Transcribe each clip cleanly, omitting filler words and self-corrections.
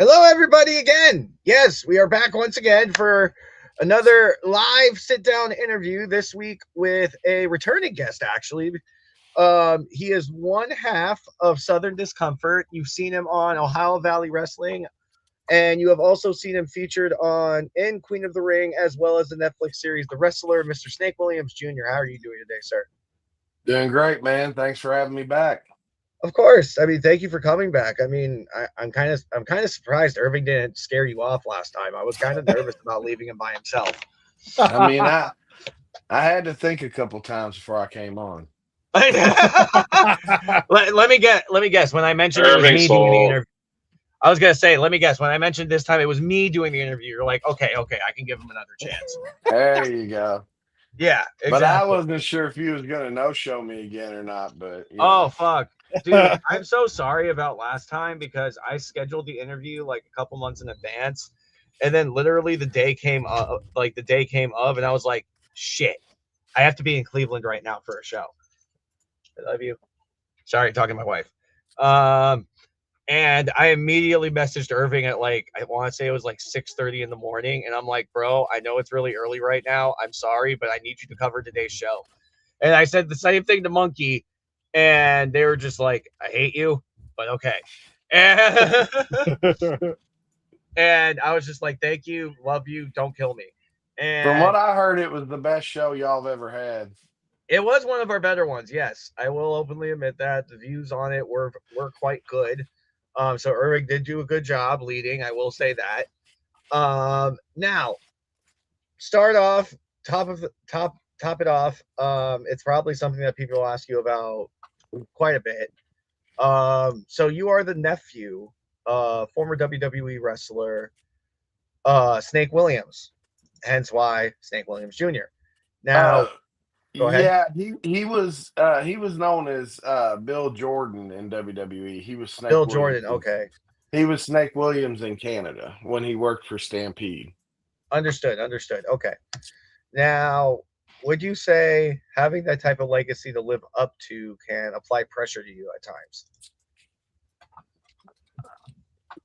Hello, everybody, again. Yes, we are back once again for another live sit down interview this week with a returning guest, actually. He is one half of Southern Discomfort. You've seen him on Ohio Valley Wrestling, and you have also seen him featured on in Queen of the Ring, as well as the Netflix series The Wrestler, Mr. Snake Williams Jr. How are you doing today, sir? Doing great, man. Thanks for having me back. Of course. I mean, thank you for coming back. I mean, I'm kind of surprised Irving didn't scare you off last time. I was kind of nervous about leaving him by himself. I mean, I had to think a couple times before I came on. let me guess. When I mentioned it was Irving me doing the Soul. interview, I was gonna say, let me guess. When I mentioned this time it was me doing the interview, you're like, okay, I can give him another chance. There you go. Yeah, But I exactly. wasn't sure if he was going to no show me again or not. But Oh fuck. Dude, I'm so sorry about last time because I scheduled the interview like a couple months in advance, and then literally the day came up, like the day came of, and I was like, shit, I have to be in Cleveland right now for a show. I love you. Sorry, talking to my wife. Um, and I immediately messaged Irving at like I want to say it was like 6:30 in the morning, and I'm like, bro, I know it's really early right now. I'm sorry, but I need you to cover today's show. And I said the same thing to Monkey, and they were just like, I hate you, but okay. And, and I was just like, thank you, love you, don't kill me. from And what I heard, it was the best show y'all have ever had. it was one of our better ones. Yes, I will openly admit that the views on it were quite good. So Irving did do a good job leading. I will say that. Now start off top of the top it off. It's probably something that people will ask you about quite a bit. So you are the nephew, former WWE wrestler, Snake Williams, hence why Snake Williams Jr. Uh, Now, go ahead. yeah, he was known as Bill Jordan in WWE. He was Bill Snake Jordan. Williams. Okay, He was Snake Williams in Canada when he worked for Stampede. understood. Understood. Okay. Now, would you say having that type of legacy to live up to can apply pressure to you at times?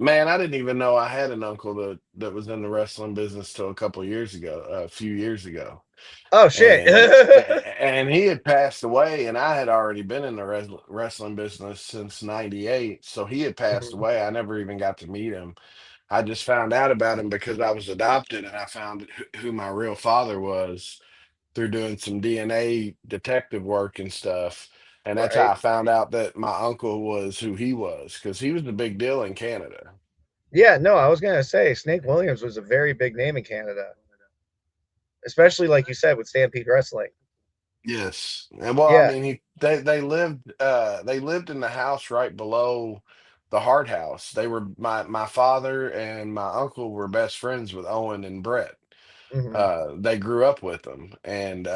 Man, I didn't even know I had an uncle that was in the wrestling business till a couple years ago, a few years ago, Oh shit. and he had passed away, and I had already been in the wrestling business since '98, so he had passed Mhm. away. I never even got to meet him. I just found out about him because I was adopted, and I found who my real father was through doing some DNA detective work and stuff. And that's how Right. I found out that my uncle was who he was because he was the big deal in Canada. Yeah, no, I was gonna say Snake Williams was a very big name in Canada, especially like you said with Stampede Wrestling. Yes. And well, I Yeah. mean, they lived in the house right below the Hart House. They were my father and my uncle were best friends with Owen and Brett. Hmm. They grew up with them, and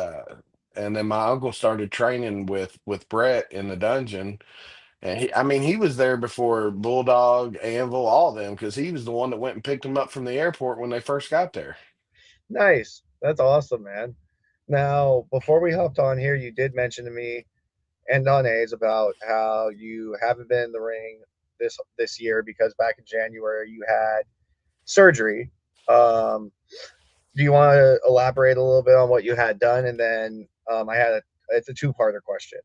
then my uncle started training with Brett in the dungeon. And I mean, he was there before Bulldog, Anvil, all of them, because he was the one that went and picked them up from the airport when they first got there. Nice. That's awesome, man. Now, before we hopped on here, you did mention to me and on A's about how you haven't been in the ring this year because back in January you had surgery. Um, do you want to elaborate a little bit on what you had done, and then it's a two-parter question.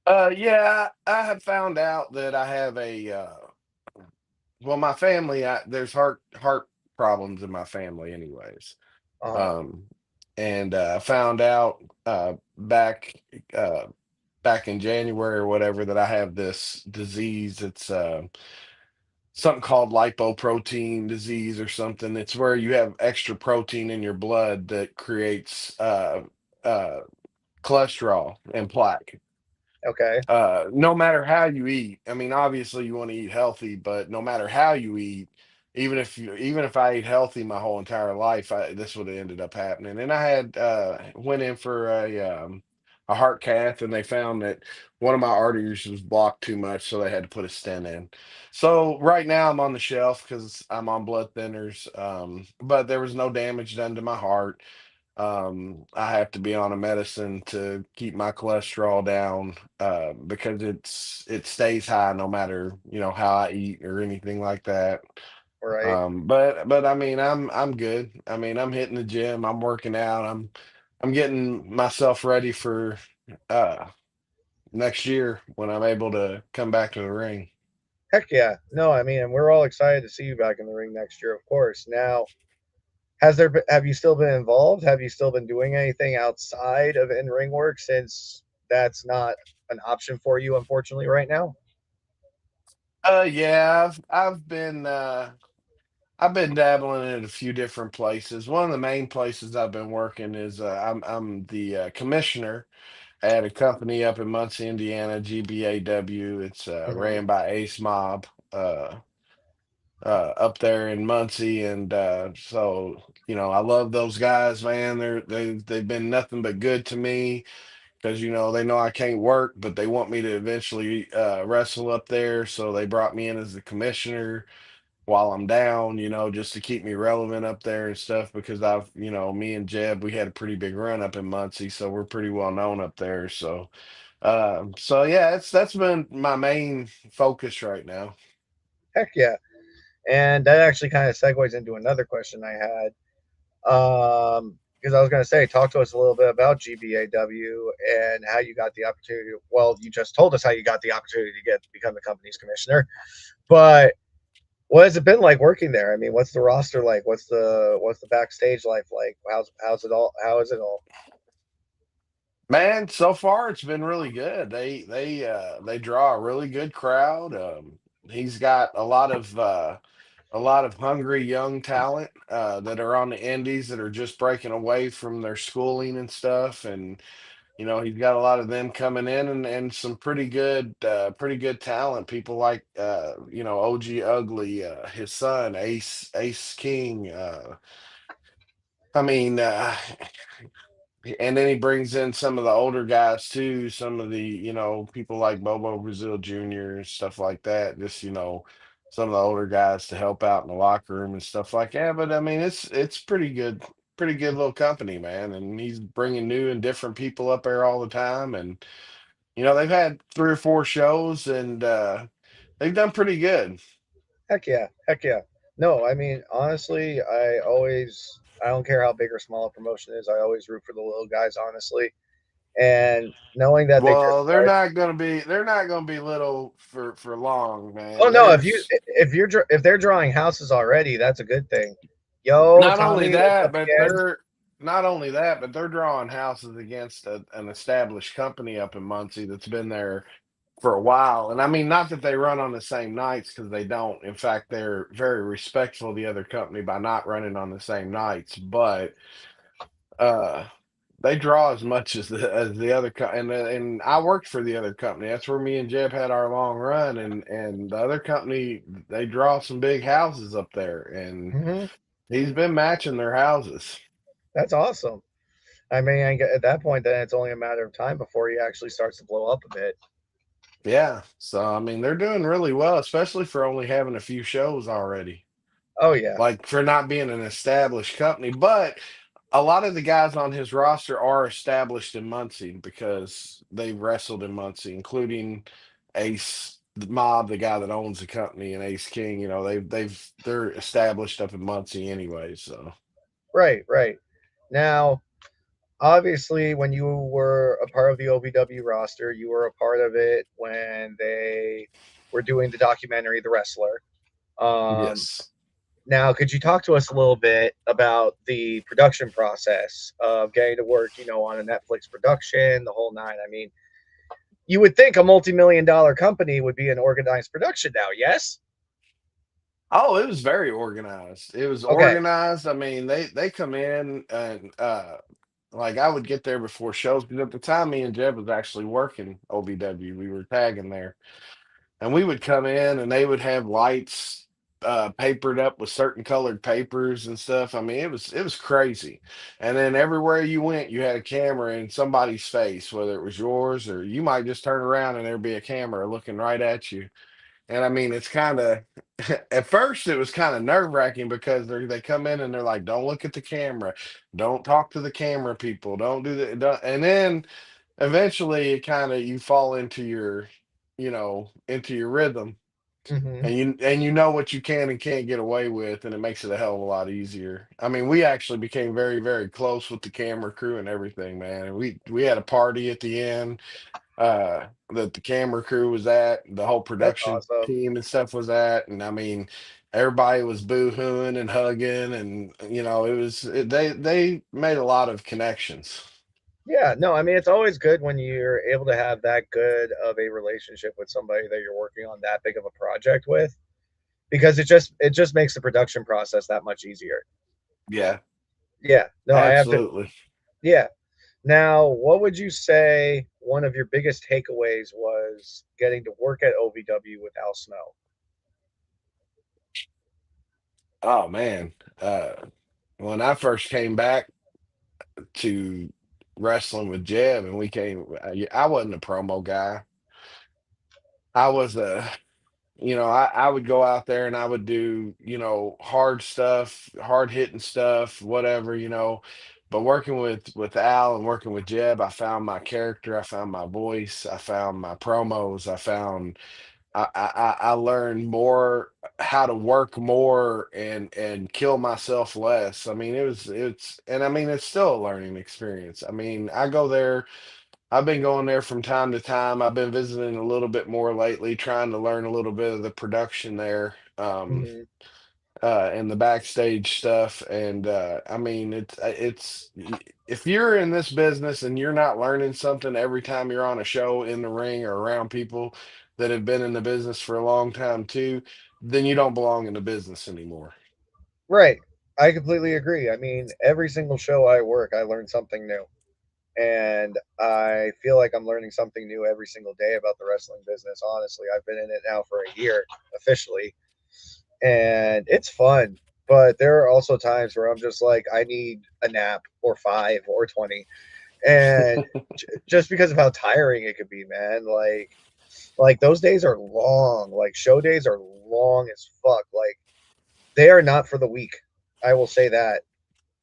Yeah, I have found out that I have well, my family, there's heart problems in my family, anyways. Uh-huh. Um, and I found out uh, back in January or whatever that I have this disease. It's something called lipoprotein disease or something. It's where you have extra protein in your blood that creates uh, cholesterol and plaque. Okay. No matter how you eat, I mean, obviously you want to eat healthy, but no matter how you eat, even if I ate healthy my whole entire life, this would have ended up happening. And I had went in for a heart cath, and they found that one of my arteries was blocked too much, so they had to put a stent in. So right now I'm on the shelf because I'm on blood thinners, but there was no damage done to my heart. I have to be on a medicine to keep my cholesterol down because it stays high no matter how I eat or anything like that. Right. But I mean I'm good. I mean I'm hitting the gym, I'm working out, I'm getting myself ready for uh next year when I'm able to come back to the ring. Heck yeah. No, I mean, and we're all excited to see you back in the ring next year, of course. Now, have you still been involved? Have you still been doing anything outside of in ring work since that's not an option for you, unfortunately, right now? Yeah, I've been dabbling in a few different places. One of the main places I've been working is I'm the commissioner at a company up in Muncie, Indiana, GBAW. It's Hmm. ran by Ace Mob up there in Muncie, and so I love those guys, man. They've been nothing but good to me because they know I can't work, but they want me to eventually wrestle up there. So they brought me in as the commissioner while I'm down, just to keep me relevant up there and stuff because me and Jeb, we had a pretty big run up in Muncie, so we're pretty well known up there. So yeah, that's been my main focus right now. Heck yeah. And that actually kind of segues into another question I had. Because I was going to say, talk to us a little bit about GBAW and how you got the opportunity. Well, you just told us how you got the opportunity to become the company's commissioner, but what has it been like working there? I mean, what's the roster like? What's the backstage life like? How's it all? How is it all? Man, so far it's been really good. They draw a really good crowd. He's got a lot of hungry young talent that are on the indies that are just breaking away from their schooling and stuff. And he's got a lot of them coming in and some pretty good talent. People like OG Ugly, his son Ace King. I mean, and then he brings in some of the older guys too, some of the, people like Bobo Brazil Jr. and stuff like that. Just, some of the older guys to help out in the locker room and stuff like that. But I mean, it's pretty good little company, man. And he's bringing new and different people up there all the time. And they've had 3 or 4 shows, and they've done pretty good. Heck yeah, heck yeah. No, I mean honestly, I don't care how big or small a promotion is. I always root for the little guys, honestly. And knowing that they just Well, started. they're not gonna be little for long, Oh man. no, There's if they're drawing houses already, that's a good thing. Yo, not only Tommy, what's that, up but again? they're drawing houses against an established company up in Muncie that's been there for a while. And I mean, not that they run on the same nights because they don't. In fact, they're very respectful of the other company by not running on the same nights. But uh, they draw as much as the other and I worked for the other company. That's where me and Jeb had our long run, and the other company they draw some big houses up there, and Hmm. he's been matching their houses. That's awesome. I mean, at that point, then it's only a matter of time before he actually starts to blow up a bit. Yeah, so I mean they're doing really well, especially for only having a few shows already. Oh yeah. Like for not being an established company, but a lot of the guys on his roster are established in Muncie because they wrestled in Muncie, including Ace Mob, the guy that owns the company, and Ace King. They're established up in Muncie anyway. So Right, right. Now, obviously, when you were a part of the OVW roster, you were a part of it when they were doing the documentary The Wrestler. Um, yes. Now, could you talk to us a little bit about the production process of getting to work, on a Netflix production, the whole nine? I mean, you would think a multi-million dollar company would be an organized production now, yes? Oh, it was very organized. It was Okay. organized. I mean, they come in and like I would get there before shows because at the time me and Jeb was actually working OVW. We were tagging there. And we would come in and they would have lights papered up with certain colored papers and stuff. I mean, it was crazy. And then everywhere you went, you had a camera in somebody's face, whether it was yours or you might just turn around and there'd be a camera looking right at you. And I mean, it's kind of at first it was kind of nerve wracking because they come in and they're like, "Don't look at the camera, don't talk to the camera people, don't do that." And then eventually, it kind of you fall into your, into your rhythm, Hmm. and you know what you can and can't get away with, and it makes it a hell of a lot easier. I mean, we actually became very, very close with the camera crew and everything, man. And we had a party at the end that the camera crew was at, the whole That's production awesome. team and stuff was at, and I mean, everybody was boo-hooing and hugging, and they made a lot of connections. Yeah, no, I mean it's always good when you're able to have that good of a relationship with somebody that you're working on that big of a project with, because it just makes the production process that much easier. Yeah, Yeah, no, I have to. absolutely. Yeah. Now, what would you say one of your biggest takeaways was getting to work at OVW with Al Snow? Oh man, uh, when I first came back to wrestling with Jeb, and I wasn't a promo guy. I was a I would go out there and I would do, hard stuff, hard hitting stuff, whatever, But working with Al and working with Jeb, I found my character, I found my voice, I found my promos, I learned more how to work more and kill myself less. I mean, it's still a learning experience. I mean, I've been going there from time to time. I've been visiting a little bit more lately, trying to learn a little bit of the production there, Hmm. and the backstage stuff. And I mean, if you're in this business and you're not learning something every time you're on a show in the ring or around people that have been in the business for a long time too, then you don't belong in the business anymore. Right. I completely agree. I mean, every single show I work, I learn something new. And I feel like I'm learning something new every single day about the wrestling business. Honestly, I've been in it now for a year officially, and it's fun. But there are also times where I'm just like, I need a nap or 5 or 20, and just because of how tiring it could be, man. Like those days are long. Like show days are long as fuck. Like they are not for the weak. I will say that.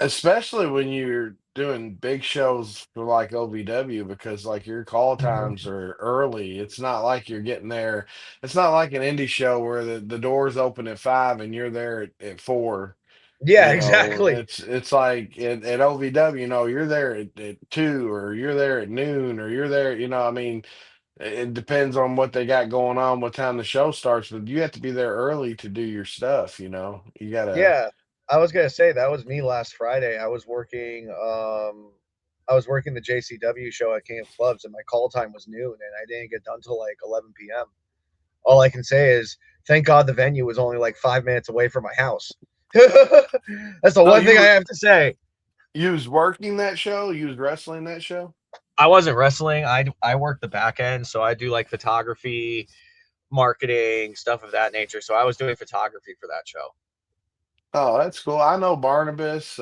Especially when you're doing big shows for like OVW, because like your call times are early. It's not like you're getting there. It's not like an indie show where the doors open at 5 and you're there at 4. Yeah, exactly. It's like at OVW, you're there at 2, or you're there at noon, or you're there, I mean, it depends on what they got going on, what time the show starts, but you have to be there early to do your stuff, You gotta. Yeah, I was gonna say that was me last Friday. I was working the JCW show at King of Clubs, and my call time was noon, and I didn't get done till like 11 p.m. All I can say is, thank God the venue was only like 5 minutes away from my house. That's the So one thing I have to say. you was working that show? You was wrestling that show? I wasn't wrestling. I work the back end, so I do like photography, marketing, stuff of that nature. So I was doing photography for that show. Oh, that's cool. I know Barnabas.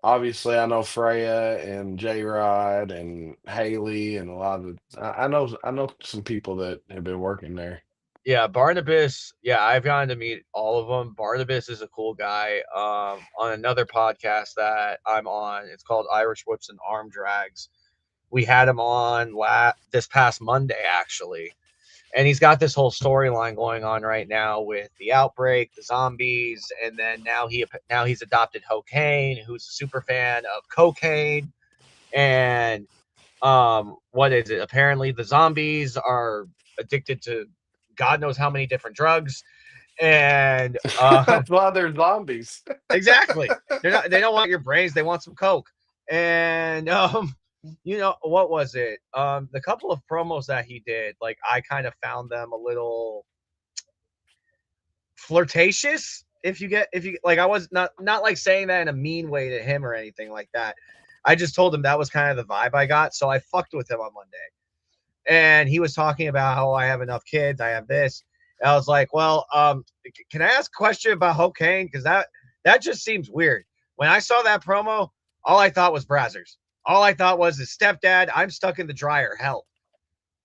Obviously, I know Freya and J Rod and Haley and a lot of. I know some people that have been working there. Yeah, Barnabas. Yeah, I've gotten to meet all of them. Barnabas is a cool guy. On another podcast that I'm on, it's called Irish Whips and Arm Drags. We had him on this past Monday, actually, and he's got this whole storyline going on right now with the outbreak, the zombies, and then now he's adopted Cocaine, who's a super fan of cocaine, and what is it? Apparently, the zombies are addicted to God knows how many different drugs, and That's why they're zombies. exactly, they don't want your brains, they want some coke, and what was it? The couple of promos that he did, like I kind of found them a little flirtatious. If you like, I was not like saying that in a mean way to him or anything like that. I just told him that was kind of the vibe I got, so I fucked with him on Monday. And he was talking about how I have enough kids, I have this. And I was like, well, can I ask a question about cocaine? Because that just seems weird. When I saw that promo, all I thought was Brazzers. All I thought was his stepdad. I'm stuck in the dryer. Help!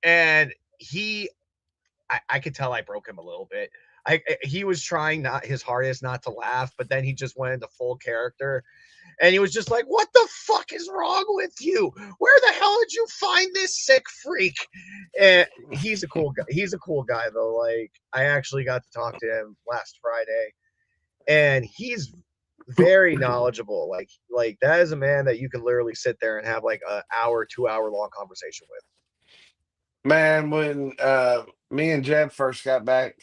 And he I could tell I broke him a little bit. He was trying not his hardest not to laugh, but then he just went into full character, and he was just like, "What the fuck is wrong with you? Where the hell did you find this sick freak?" And he's a cool guy. He's a cool guy though. Like I actually got to talk to him last Friday, and he's very knowledgeable. Like that is a man that you can literally sit there and have like an hour, 2 hour long conversation with. Man, when me and Jeb first got back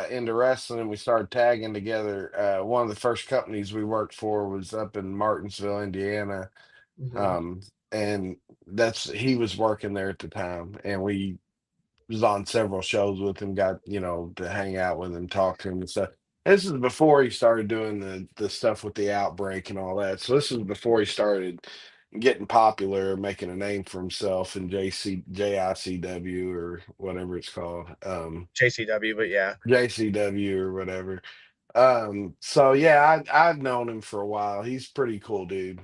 into wrestling and we started tagging together, one of the first companies we worked for was up in Martinsville, Indiana. Mm-hmm. Um, and that's he was working there at the time, and we was on several shows with him, got, to hang out with him, talk to him and stuff. This is before he started doing the stuff with the outbreak and all that. So this is before he started getting popular, making a name for himself in JICW or whatever it's called. JCW, but yeah, JCW or whatever. So yeah, I've known him for a while. He's pretty cool dude.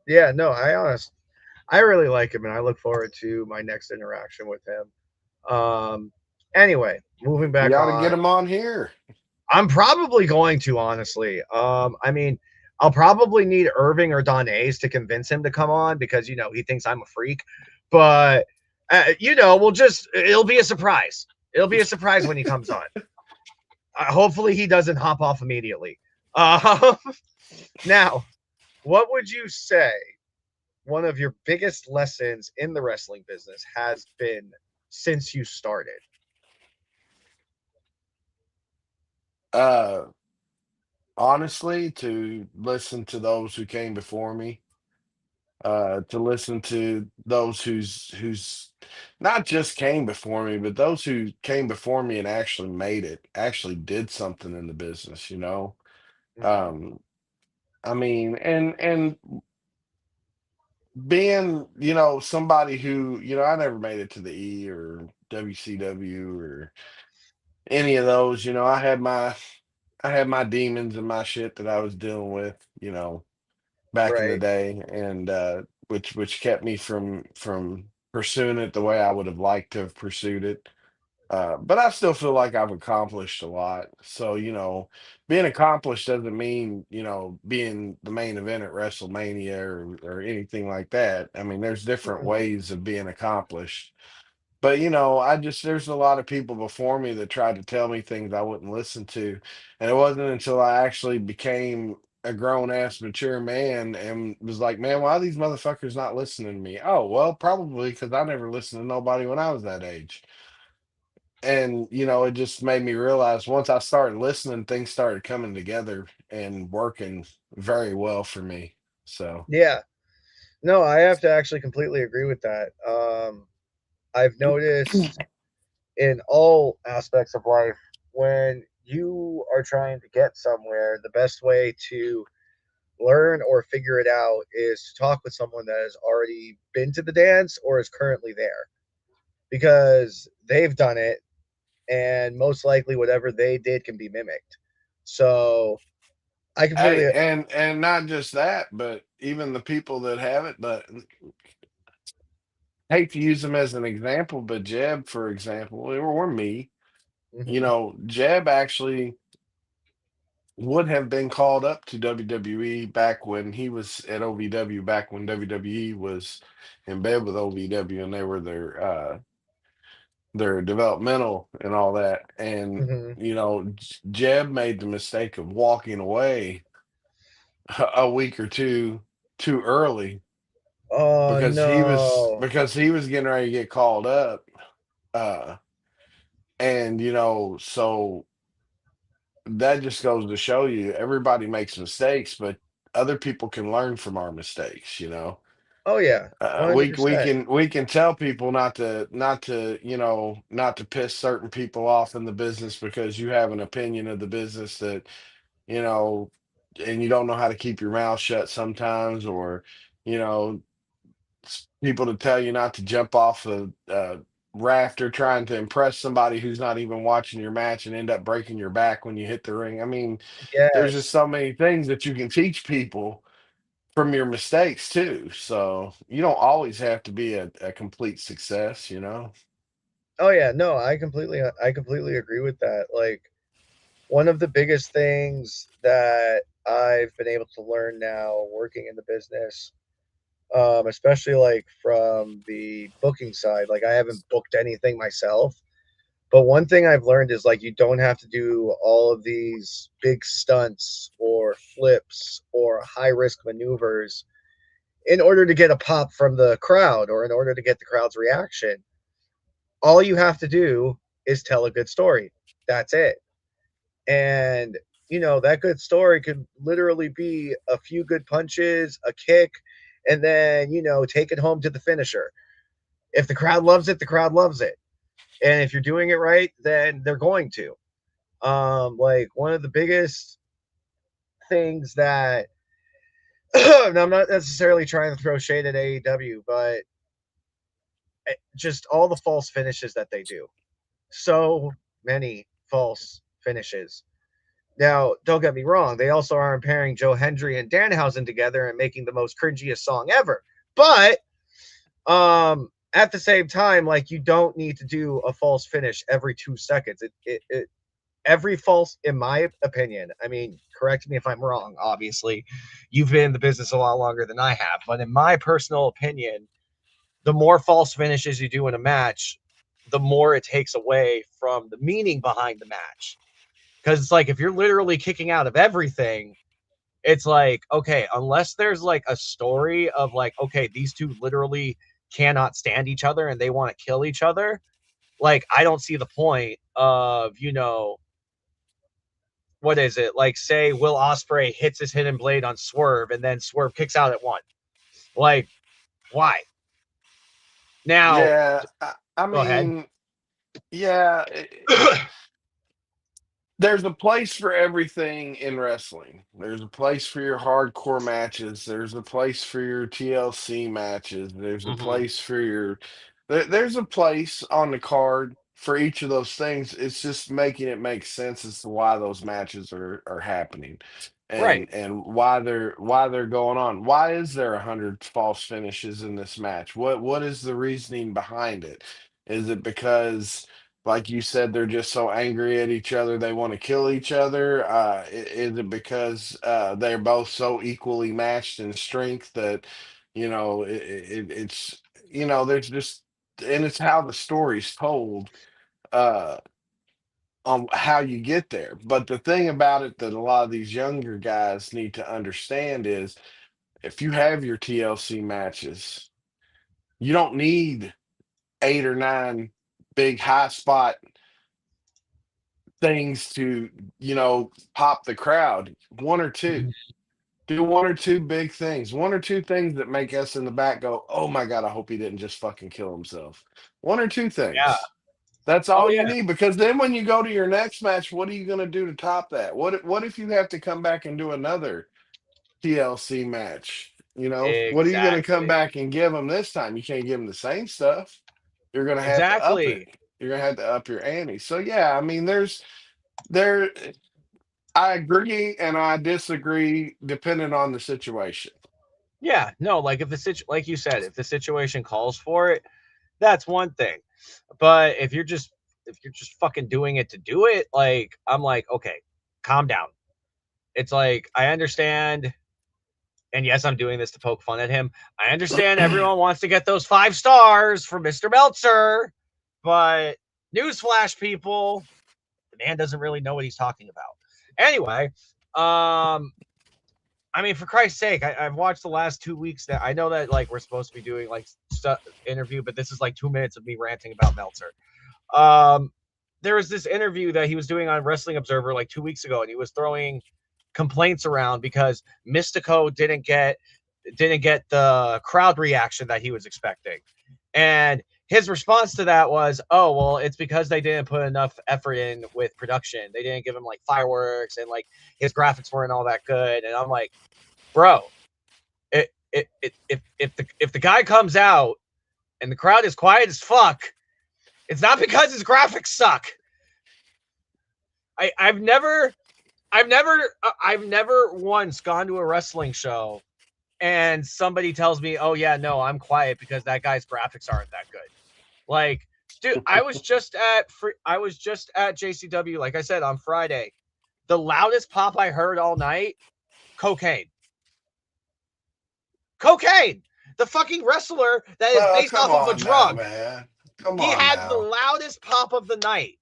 yeah. No, I really like him, and I look forward to my next interaction with him. Anyway, moving You back ought to get on. him on here. I'm probably going to honestly. I mean, I'll probably need Irving or Don A's to convince him to come on because he thinks I'm a freak. But we'll just it'll be a surprise. It'll be a surprise when he comes on. Hopefully, he doesn't hop off immediately. Uh, now, what would you say one of your biggest lessons in the wrestling business has been since you started? Uh Honestly, to listen to those who came before me, to listen to those who's not just came before me, but those who came before me and actually made it, actually did something in the business, you know. Mm-hmm. Um, I mean, and being, somebody who, I never made it to the E or WCW or any of those, I had my demons and my shit that I was dealing with, back in the Right. day, and which kept me from pursuing it the way I would have liked to have pursued it. But I still feel like I've accomplished a lot. So, being accomplished doesn't mean, being the main event at WrestleMania or anything like that. I mean, there's different Mhm. ways of being accomplished. But there's a lot of people before me that tried to tell me things I wouldn't listen to. And it wasn't until I actually became a grown ass mature man and was like, man, why are these motherfuckers not listening to me? Oh, well, probably because I never listened to nobody when I was that age. And it just made me realize once I started listening, things started coming together and working very well for me. So Yeah. No, I have to actually completely agree with that. I've noticed in all aspects of life when you are trying to get somewhere, the best way to learn or figure it out is to talk with someone that has already been to the dance or is currently there because they've done it and most likely whatever they did can be mimicked. So I hey, completely and not just that, but even the people that have it, but hate to use him as an example, but Jeb, for example, or me, mhm, Jeb actually would have been called up to WWE back when he was at OVW, back when WWE was in bed with OVW and they were their developmental and all that. And mhm. Jeb made the mistake of walking away a week or two too early Oh no. because he was getting ready to get called up. Uh, and so that just goes to show you everybody makes mistakes, but other people can learn from our mistakes. Oh yeah. We 100%. can tell people not to piss certain people off in the business because you have an opinion of the business that you know and you don't know how to keep your mouth shut sometimes, or you know people to tell you not to jump off a rafter trying to impress somebody who's not even watching your match and end up breaking your back when you hit the ring. I mean, there's just Yes. so many things that you can teach people from your mistakes too. So you don't always have to be a complete success. Oh yeah, no, I completely agree with that. Like one of the biggest things that I've been able to learn now working in the business, especially like from the booking side, like I haven't booked anything myself, but one thing I've learned is like you don't have to do all of these big stunts or flips or high risk maneuvers in order to get a pop from the crowd or in order to get the crowd's reaction. All you have to do is tell a good story. That's it. And that good story could literally be a few good punches, a kick, and then take it home to the finisher. If the crowd loves it, the crowd loves it. And if you're doing it right, then they're going to. Like one of the biggest things that and I'm not necessarily trying to throw shade at AEW, but just all the false finishes that they do. So many false finishes. Now, don't get me wrong, they also aren't pairing Joe Hendry and Danhausen together and making the most cringiest song ever. But at the same time, like you don't need to do a false finish every 2 seconds. Every false, in my opinion, I mean, correct me if I'm wrong, obviously. You've been in the business a lot longer than I have, but in my personal opinion, the more false finishes you do in a match, the more it takes away from the meaning behind the match. Because it's like if you're literally kicking out of everything, it's like, okay, unless there's like a story of like, okay, these two literally cannot stand each other and they want to kill each other, like I don't see the point of, what is it? Like say Will Ospreay hits his hidden blade on Swerve and then Swerve kicks out at one. Like, why? Now, Yeah, I go ahead. mean, yeah. There's a place for everything in wrestling. There's a place for your hardcore matches. There's a place for your TLC matches. There's a Mm-hmm. place for there's a place on the card for each of those things. It's just making it make sense as to why those matches are happening Right. and why they're going on. Why is there 100 false finishes in this match? What is the reasoning behind it? Is it because, like you said, they're just so angry at each other they want to kill each other? Is it because they're both so equally matched in strength that it's there's just, and it's how the story's told uh, on how you get there. But the thing about it that a lot of these younger guys need to understand is if you have your TLC matches, you don't need 8 or 9 big high spot things to pop the crowd. One or two, do one or two big things, one or two things that make us in the back go, oh my god, I hope he didn't just fucking kill himself. One or two Yeah. things, that's Oh all you yeah. need. Because then when you go to your next match, what are you going to do to top that? What if you have to come back and do another TLC match? What are you going to come Exactly. back and give them this time? You can't give them the same stuff. You're going to have to up it. Exactly. You're going to have to up your ante. So yeah, I mean, there I agree and I disagree depending on the situation. Yeah. No, like if like you said, if the situation calls for it, that's one thing. But if you're just fucking doing it to do it, like I'm like, okay, calm down. It's like I understand, and yes, I'm doing this to poke fun at him. I understand everyone wants to get those 5 stars for Mr. Meltzer, but newsflash, people, the man doesn't really know what he's talking about. Anyway, I mean, for Christ's sake, I've watched the last 2 weeks. That I know that like we're supposed to be doing like interview, but this is like 2 minutes of me ranting about Meltzer. Um, there was this interview that he was doing on Wrestling Observer like 2 weeks ago, and he was throwing complaints around because Mystico didn't get the crowd reaction that he was expecting, and his response to that was, "Oh, well, it's because they didn't put enough effort in with production. They didn't give him like fireworks and like his graphics weren't all that good." And I'm like, bro, if the guy comes out and the crowd is quiet as fuck, it's not because his graphics suck. I've never once gone to a wrestling show and somebody tells me, "Oh yeah, no, I'm quiet because that guy's graphics aren't that good." Like Dude, I was just at JCW, like I said, on Friday. The loudest pop I heard all night, cocaine. Cocaine. The fucking wrestler that is Oh, based come off of a on now, drug. man. Come He on had the now. loudest pop of the night.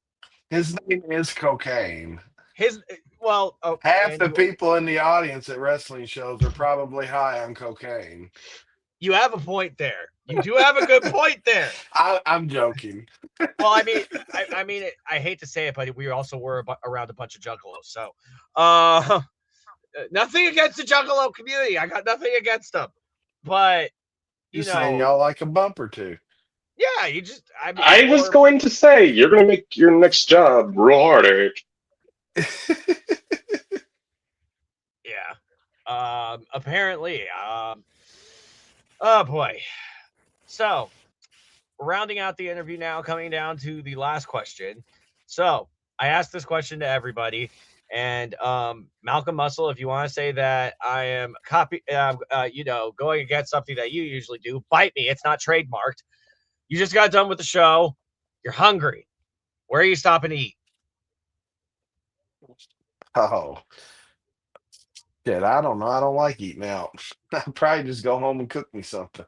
His name is Cocaine. His well, oh, Half and the people in the audience at wrestling shows are probably high on cocaine. you have a point there. You do have a good point there. I'm joking. Well, I mean, I hate to say it, but we also were around a bunch of juggalos. So, uh, nothing against the juggalo community. I got nothing against them, but you Just saying know, y'all like a bump or two. yeah, you just, I mean, I was or going to say you're going to make your next job real hard, Eric. yeah. Apparently, oh boy. So, rounding out the interview now, coming down to the last question. So, I asked this question to everybody, and Malcolm Muscle, if you want to say that I am going against something that you usually do, bite me. It's not trademarked. You just got done with the show. You're hungry. Where are you stopping to eat? Oh, shit. I don't know. I don't like eating out. I'd probably just go home and cook me something.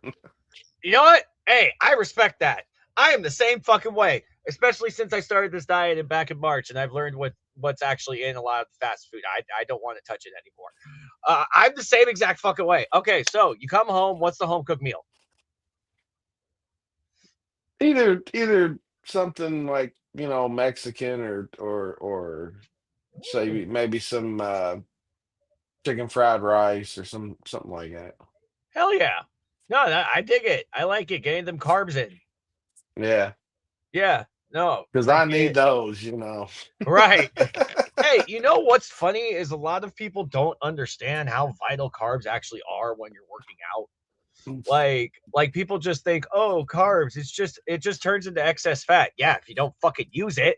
You know what? Hey, I respect that. I am the same fucking way, especially since I started this diet back in March, and I've learned what's actually in a lot of the fast food. I don't want to touch it anymore. I'm the same exact fucking way. Okay, so you come home. What's the home cooked meal? Either something like, Mexican or say maybe some chicken fried rice or something like that. Hell yeah. No, I dig it. I like it. Getting them carbs in. Yeah, Yeah. No, because I need freaking those. right. Hey, you know what's funny is a lot of people don't understand how vital carbs actually are when you're working out. Like people just think, oh, carbs, it just turns into excess fat. Yeah, if you don't fucking use it.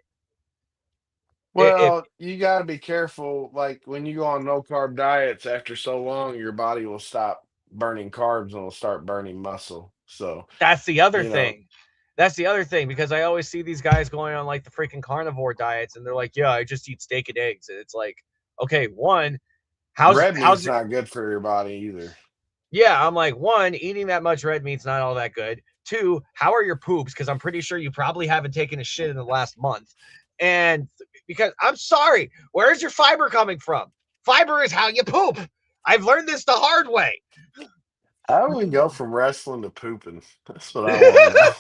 If Well, you got to be careful. Like when you go on no carb diets, after so long, your body will stop burning carbs and will start burning muscle. So, that's the other you know, thing. That's the other thing because I always see these guys going on like the freaking carnivore diets and they're like, yeah, I just eat steak and eggs. And it's like, okay, one, red how's meat's it? not good for your body either. Yeah, I'm like, one, eating that much red meat's not all that good. Two, how are your poops? Because I'm pretty sure you probably haven't taken a shit in the last month. And because I'm sorry, where's your fiber coming from? Fiber is how you poop. I've learned this the hard way. How do we go from wrestling to pooping? That's what I want to know.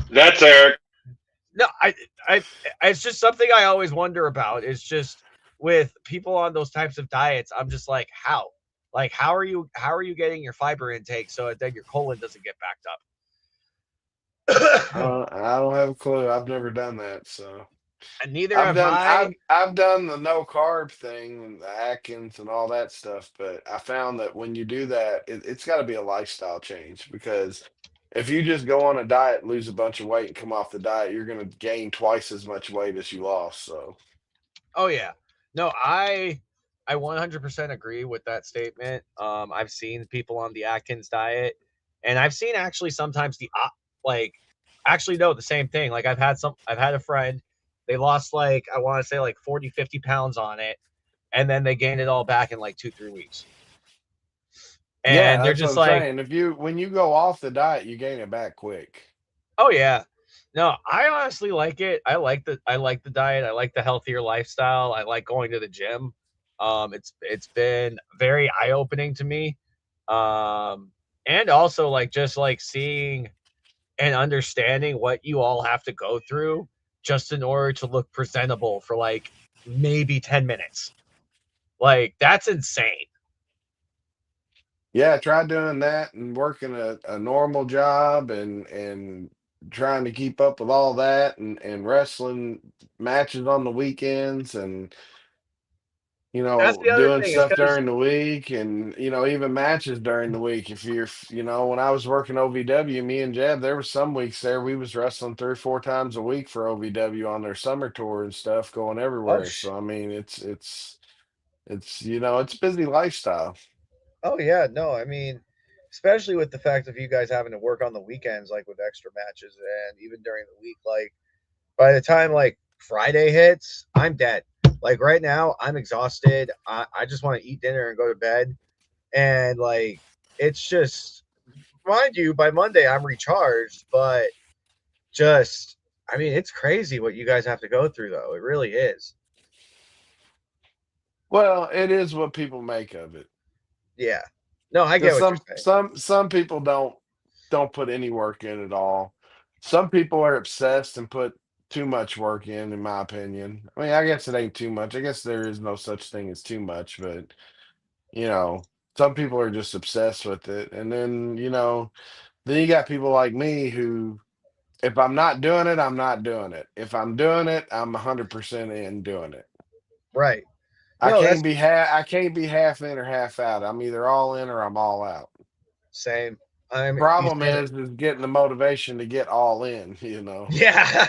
That's Eric. No, I, it's just something I always wonder about. It's just with people on those types of diets, I'm just like, how? Like, how are you getting your fiber intake so that your colon doesn't get backed up? I don't have a clue. I've never done that, so And neither I've have done I. I've done the no carb thing and the Atkins and all that stuff, but I found that when you do that, it's got to be a lifestyle change because if you just go on a diet, lose a bunch of weight, and come off the diet, you're going to gain twice as much weight as you lost. So, Oh yeah, no, I 100% agree with that statement. I've seen people on the Atkins diet, and I've seen actually sometimes like actually no the same thing. Like I've had a friend, they lost like I want to say like 40, 50 pounds on it, and then they gained it all back in like 2, 3 weeks, yeah, and they're that's what just I'm like, saying. If you when you go off the diet, you gain it back quick. oh yeah. No, I honestly like it. I like the diet. I like the healthier lifestyle. I like going to the gym. It's been very eye opening to me. Um, and also like just like seeing and understanding what you all have to go through just in order to look presentable for like maybe 10 minutes. Like that's insane. Yeah, try doing that and working a normal job and trying to keep up with all that and wrestling matches on the weekends and That's the other doing thing is stuff because during the week and even matches during the week. If when I was working OVW, me and Jeb, there was some weeks there we was wrestling 3 or 4 times a week for OVW on their summer tour and stuff, going oh everywhere. So I mean, it's busy lifestyle. oh yeah, no, I mean especially with the fact of you guys having to work on the weekends, like with extra matches and even during the week. Like by the time like Friday hits, I'm dead. Like right now, I'm exhausted. I just want to eat dinner and go to bed. And like, it's just, mind you, by Monday, I'm recharged, but just, I mean, it's crazy what you guys have to go through, though. It really is. Well, it is what people make of it. Yeah. No, I get Because what you're saying. some people don't put any work in at all. Some people are obsessed and put too much work in my opinion. I mean, I guess it ain't too much. I guess there is no such thing as too much, but you know, some people are just obsessed with it. And then, then you got people like me who, if I'm not doing it, I'm not doing it. If I'm doing it, I'm 100% in doing it. Right. No, that's I can't be half in or half out. I'm either all in or I'm all out. same. You Problem said it. is getting the motivation to get all in, Yeah.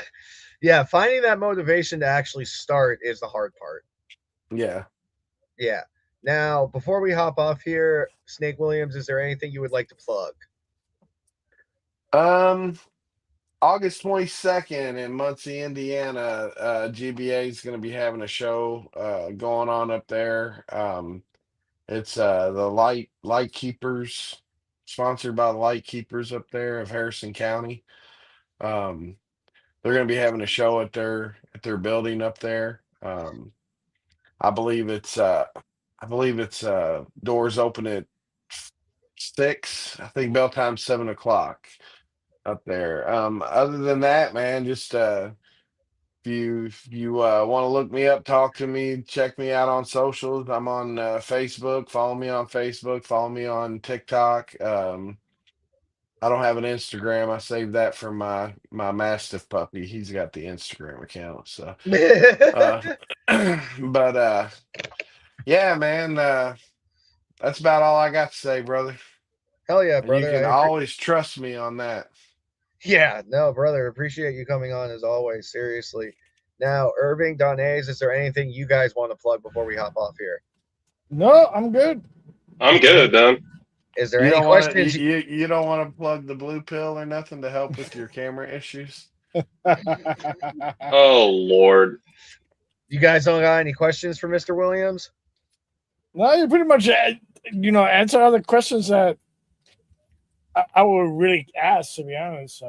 Yeah. Finding that motivation to actually start is the hard part. Yeah. Yeah. Now, before we hop off here, Snake Williams, is there anything you would like to plug? Um, August 22nd in Muncie, Indiana, GBA is going to be having a show going on up there. It's the Light Keepers, sponsored by the Light Keepers up there of Harrison County. Um, they're going to be having a show at their building up there. I believe it's doors open at 6. I think bell time's 7 o'clock up there. Other than that, man, just if you want to look me up, talk to me, check me out on socials. I'm on Facebook. Follow me on Facebook. Follow me on TikTok. I don't have an Instagram. I saved that for my Mastiff puppy. He's got the Instagram account. So, uh, but yeah, man, that's about all I got to say, brother. Hell yeah, And you brother. can always trust me on that. Yeah, no, brother. Appreciate you coming on as always. Seriously. Now, Irving, Donnays, is there anything you guys want to plug before we hop off here? No, I'm good. I'm good, man. Is there You any don't want to questions? you don't want to plug the blue pill or nothing to help with your camera issues? Oh Lord. You guys don't got any questions for Mr. Williams? No, you pretty much, answer all the questions that I would really ask, to be honest.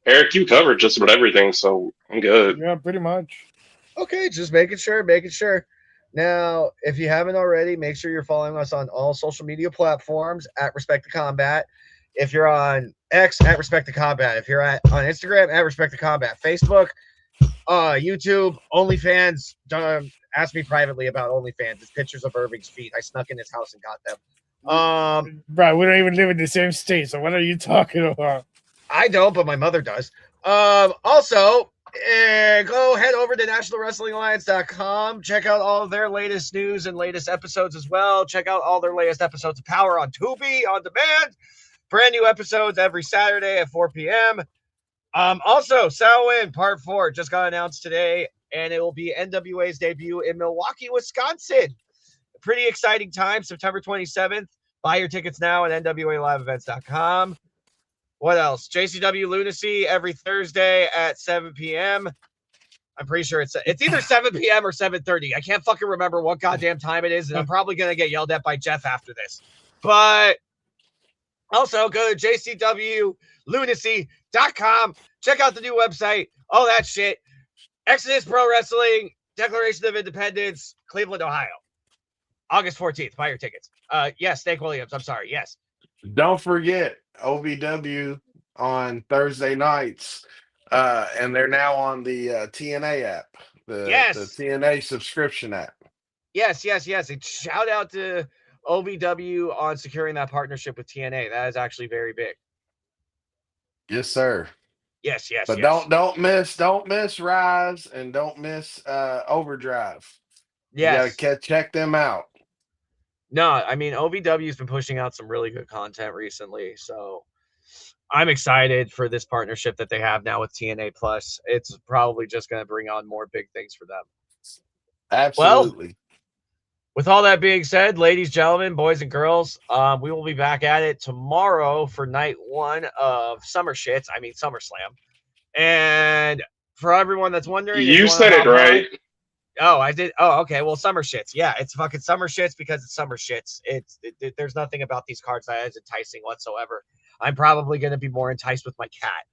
Eric, you covered just about everything, so I'm good. Yeah, pretty much. Okay, just making sure, making sure. Now, if you haven't already, make sure you're following us on all social media platforms at Respect to Combat. If you're on X, at Respect to Combat. If you're on Instagram, at Respect to Combat. Facebook, YouTube, OnlyFans. Don't ask me privately about OnlyFans. It's pictures of Irving's feet. I snuck in his house and got them. Bro, we don't even live in the same state, so what are you talking about? I don't, but my mother does. Also, go head over to nationalwrestlingalliance.com. Check out all of their latest news and latest episodes as well. Check out all their latest episodes of Power on Tubi on demand. Brand new episodes every Saturday at 4 p.m. Also, Samhain Part 4 just got announced today, and it will be NWA's debut in Milwaukee, Wisconsin. Pretty exciting time, September 27th. Buy your tickets now at nwaliveevents.com. What else? JCW Lunacy every Thursday at 7 p.m. I'm pretty sure it's either 7 p.m. or 7:30. I can't fucking remember what goddamn time it is, and I'm probably going to get yelled at by Jeff after this. But also go to jcwlunacy.com. Check out the new website, all that shit. Exodus Pro Wrestling, Declaration of Independence, Cleveland, Ohio. August 14th. Buy your tickets. Yes, Snake Williams. I'm sorry. Yes. Don't forget OVW on Thursday nights, and they're now on the TNA app, the TNA subscription app. Yes. And shout out to OVW on securing that partnership with TNA. That is actually very big. Yes, sir. Yes. But don't miss Rise and don't miss Overdrive. Yes. You gotta check them out. No, I mean OVW's been pushing out some really good content recently, so I'm excited for this partnership that they have now with TNA Plus. It's probably just going to bring on more big things for them. Absolutely. With all that being said, ladies, gentlemen, boys, and girls, we will be back at it tomorrow for night 1 of Summer Shits. I mean SummerSlam. And for everyone that's wondering, if You wanna said it hop on- right. Oh, I did. Oh, okay. Well, Summer Shits. Yeah, it's fucking Summer Shits because it's Summer Shits. There's nothing about these cards that is enticing whatsoever. I'm probably going to be more enticed with my cat.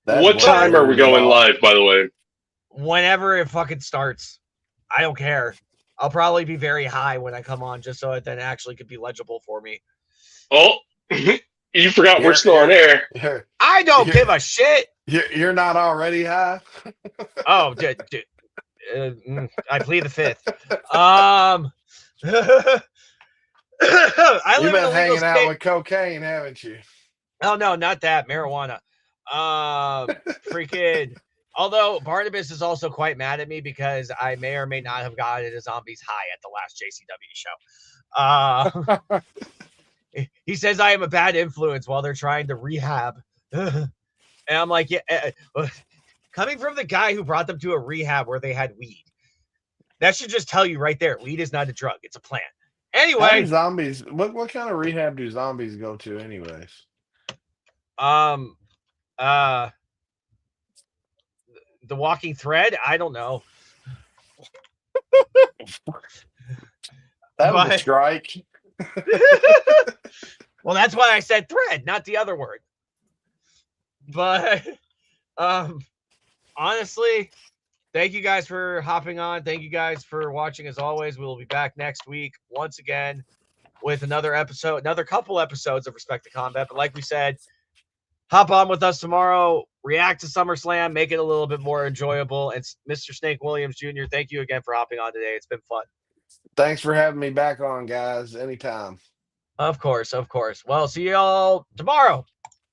That's What time are we going about- live, by the way? Whenever it fucking starts, I don't care. I'll probably be very high when I come on, just so it then actually could be legible for me. Oh, you forgot we're You're- still on air. I don't Yeah. give a shit. You're not already high? Oh, I plead the fifth. I live You've in been a legal hanging out state. with cocaine, haven't you? Oh no, not that marijuana. Freaking. Although Barnabas is also quite mad at me because I may or may not have gotten a zombies high at the last JCW show. He says I am a bad influence while they're trying to rehab, and I'm like, yeah. Coming from the guy who brought them to a rehab where they had weed, that should just tell you right there, weed is not a drug; it's a plant. How do Anyway, zombies. What kind of rehab do zombies go to, anyways? The Walking Thread. I don't know. That was a But- strike. Well, that's why I said thread, not the other word. But honestly, thank you guys for hopping on. Thank you guys for watching. As always, we will be back next week once again with another episode, another couple episodes of Respect to Combat. But like we said, hop on with us tomorrow, react to SummerSlam, make it a little bit more enjoyable. And Mr. Snake Williams Jr., thank you again for hopping on today. It's been fun. Thanks for having me back on, guys. Anytime. Of course, of course. Well, see y'all tomorrow.